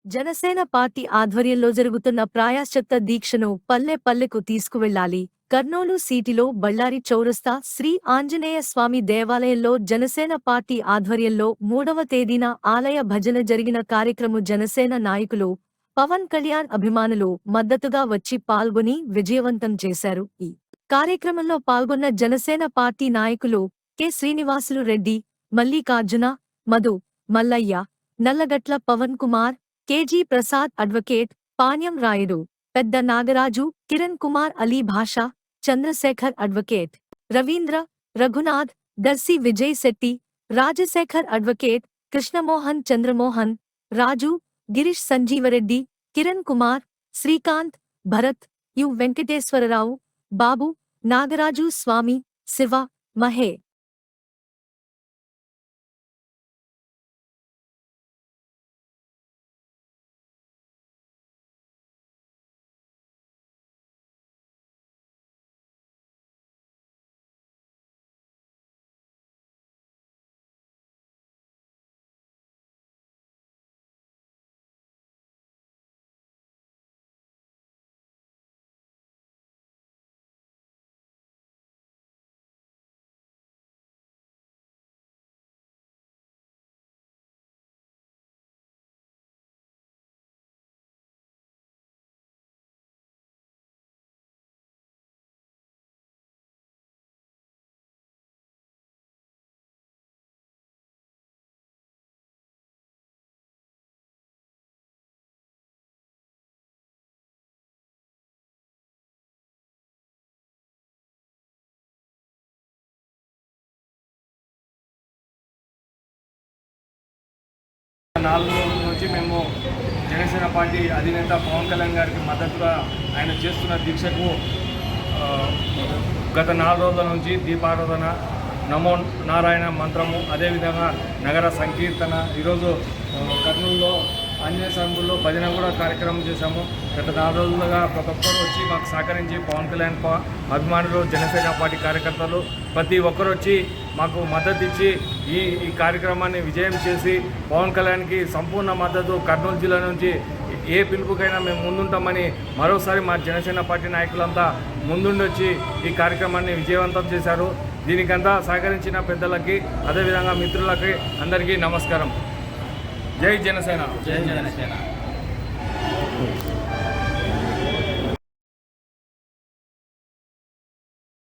Janasena party ఆధ్వర్యంలో జరుగుతున్న ప్రాయశ్చిత్త దీక్షను పల్లె పల్లెకు తీసుకువెళ్లాలి. కర్నూలు సిటీలో బళ్ళారి చౌరస్తా శ్రీ ఆంజనేయ స్వామి దేవాలయంలో జనసేన పార్టీ ఆధ్వర్యంలో 3వ తేదీన ఆలయ భజన జరిగిన కార్యక్రమం జనసేన నాయకులు పవన్ కళ్యాణ్ అభిమానులు మద్దతుగా వచ్చి పాల్గొని విజయవంతం చేశారు. ఈ కార్యక్రమంలో పాల్గొన్న జనసేన పార్టీ నాయకులు K Srinivasulu Reddy, Mallikarjuna, Madhu, Mallayya, Nallagatla Pavan Kumar, KG Prasad, advocate Panyam Rayudu, పెద్ద Nagaraju, Kiran Kumar, Ali Bhasha, Chandrasekhar, advocate Ravindra, Raghunath, Darshi Vijay Shetty, Rajasekhar, advocate Krishnamohan, Chandramohan, Raju, Girish, Sanjeevareddy, Kiran Kumar, Srikanth, Bharat, U Venkateswararao, Babu, Nagaraju, Swamy, Shiva, మహే. నాలుగు రోజుల నుంచి మేము జనసేన పార్టీ అధినేత పవన్ కళ్యాణ్ గారికి మద్దతుగా ఆయన చేస్తున్న దీక్షకు గత 4 రోజుల నుంచి దీపారాధన, నమో నారాయణ మంత్రము, అదేవిధంగా నగర సంకీర్తన, ఈరోజు కర్నూలులో ఆంజనేయ స్వామి భజన కూడా కార్యక్రమం చేశాము. గత 4 రోజులుగా ప్రతి ఒక్కరు వచ్చి మాకు సహకరించి పవన్ కళ్యాణ్ అభిమానులు, జనసేన పార్టీ కార్యకర్తలు ప్రతి ఒక్కరు వచ్చి మాకు మద్దతు ఇచ్చి ఈ కార్యక్రమాన్ని విజయం చేసి పవన్ కళ్యాణ్కి సంపూర్ణ మద్దతు కర్నూలు జిల్లా నుంచి ఏ పిలుపుకైనా మేము ముందుంటామని మరోసారి మా జనసేన పార్టీ నాయకులంతా ముందుండొచ్చి ఈ కార్యక్రమాన్ని విజయవంతం చేశారు. దీనికంతా సహకరించిన పెద్దలకి, అదేవిధంగా మిత్రులకి అందరికీ నమస్కారం. జై జనసేన. జై జనసేన.